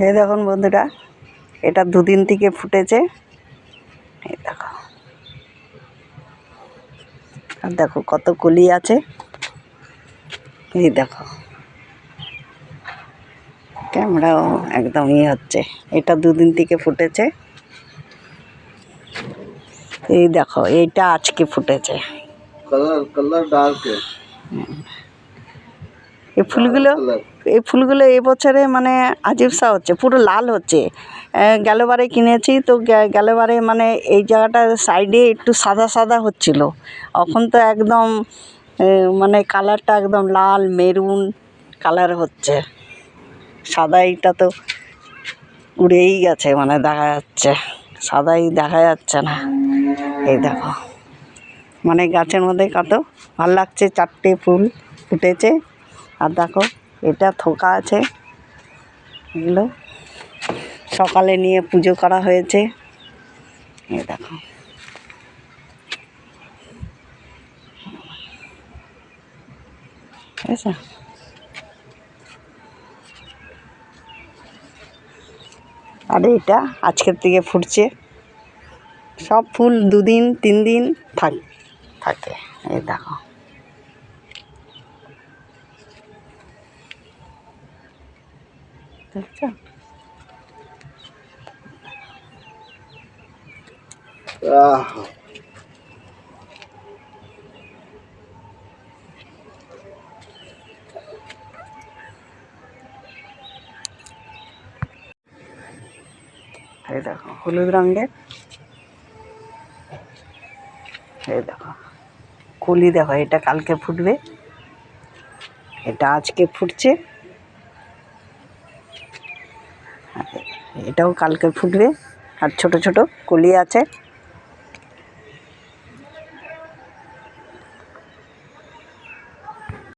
এই দেখুন বন্ধুরা, এটা দুদিন থেকে ফুটেছে। এই দেখো, আর দেখো কত কলি আছে। এই দেখো, ক্যামেরাও একদম হচ্ছে। এটা দুদিন থেকে ফুটেছে। এই দেখো, এইটা আজকে ফুটেছে। Colour dark. এই ফুলগুলো এবছরে মানে আজীব সা হচ্ছে, পুরো লাল হচ্ছে। গেলবারে কিনেছি তো, গেলবারে মানে এই জায়গাটা সাইডে একটু সাদা সাদা হচ্ছিল, এখন তো একদম মানে কালারটা একদম লাল মেরুন কালার হচ্ছে। সাদা এইটা তো উড়েই গেছে, মানে দেখা যাচ্ছে, সাদাই দেখা যাচ্ছে না। এই দেখো, মানে গাছের মধ্যে কত ভালো লাগছে, 4টে ফুল ফুটেছে। আর দেখো, এটা থোকা আছে, এগুলো সকালে নিয়ে পুজো করা হয়েছে। এই দেখো, বুঝেছো? আর এটা আজকের থেকে ফুটছে। সব ফুল 2 দিন 3 দিন থাকে। এই দেখো, দেখছো? এই দেখো হলুদ রঙের। এই দেখো কলি, দেখো এটা কালকে ফুটবে, এটা আজকে ফুটছে, এটাও কালকে ফুটবে। আর ছোট ছোট কলি আছে।